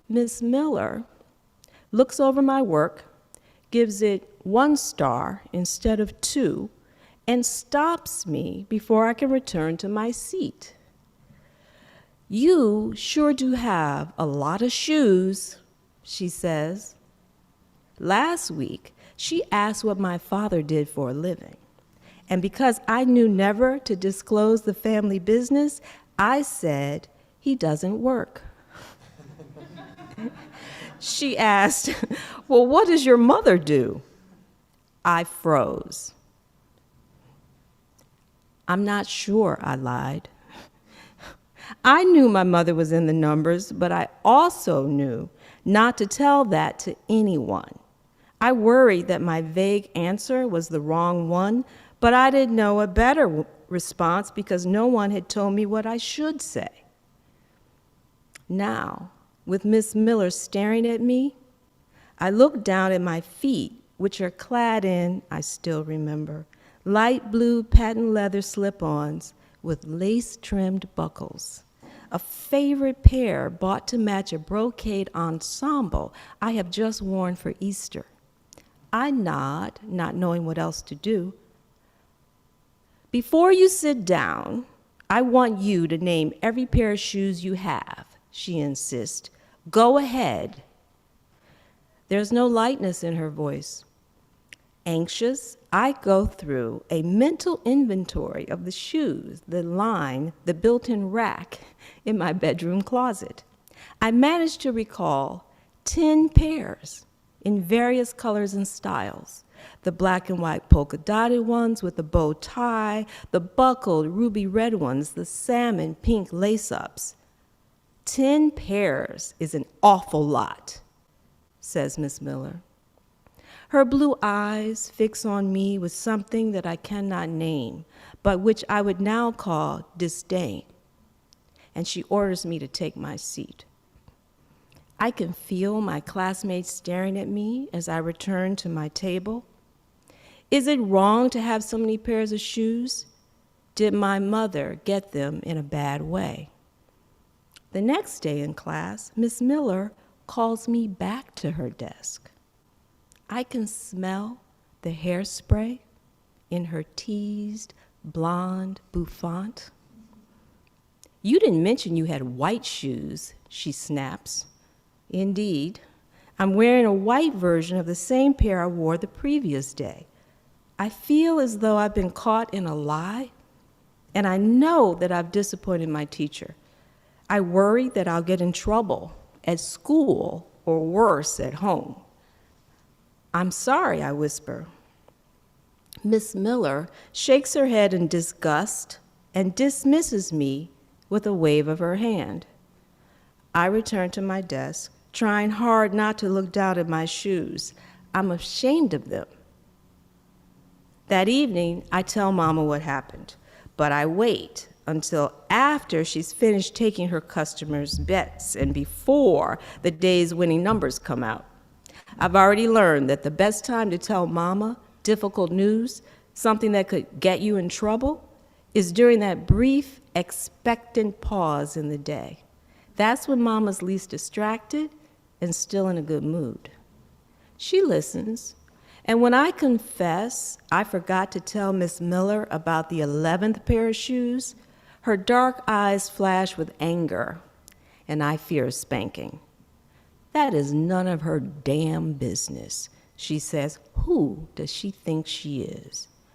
Miss Miller looks over my work, gives it 1 star instead of 2, and stops me before I can return to my seat. "You sure do have a lot of shoes," she says. Last week, she asked what my father did for a living. And because I knew never to disclose the family business, I said, "He doesn't work." She asked, "Well, what does your mother do?" I froze. "I'm not sure," I lied. I knew my mother was in the numbers, but I also knew not to tell that to anyone. I worried that my vague answer was the wrong one, but I didn't know a better response because no one had told me what I should say. Now, with Miss Miller staring at me, I looked down at my feet, which are clad in, I still remember, light blue patent leather slip-ons with lace-trimmed buckles, a favorite pair bought to match a brocade ensemble I have just worn for Easter. I nod, not knowing what else to do. "Before you sit down, I want you to name every pair of shoes you have," she insists. "Go ahead." There's no lightness in her voice. Anxious, I go through a mental inventory of the shoes that line the built-in rack in my bedroom closet. I manage to recall 10 pairs in various colors and styles. The black and white polka-dotted ones with the bow tie, the buckled ruby red ones, the salmon pink lace-ups. 10 pairs is an awful lot, says Miss Miller. Her blue eyes fix on me with something that I cannot name, but which I would now call disdain. And she orders me to take my seat. I can feel my classmates staring at me as I return to my table. Is it wrong to have so many pairs of shoes? Did my mother get them in a bad way? The next day in class, Miss Miller calls me back to her desk. I can smell the hairspray in her teased, blonde bouffant. "You didn't mention you had white shoes," she snaps. Indeed, I'm wearing a white version of the same pair I wore the previous day. I feel as though I've been caught in a lie, and I know that I've disappointed my teacher. I worry that I'll get in trouble at school or worse at home. "I'm sorry," I whisper. Miss Miller shakes her head in disgust and dismisses me with a wave of her hand. I return to my desk, trying hard not to look down at my shoes. I'm ashamed of them. That evening, I tell Mama what happened, but I wait until after she's finished taking her customers' bets and before the day's winning numbers come out. I've already learned that the best time to tell Mama difficult news, something that could get you in trouble, is during that brief, expectant pause in the day. That's when Mama's least distracted and still in a good mood. She listens, and when I confess I forgot to tell Miss Miller about the 11th pair of shoes, her dark eyes flash with anger, and I fear a spanking. "That is none of her damn business," she says. "Who does she think she is?"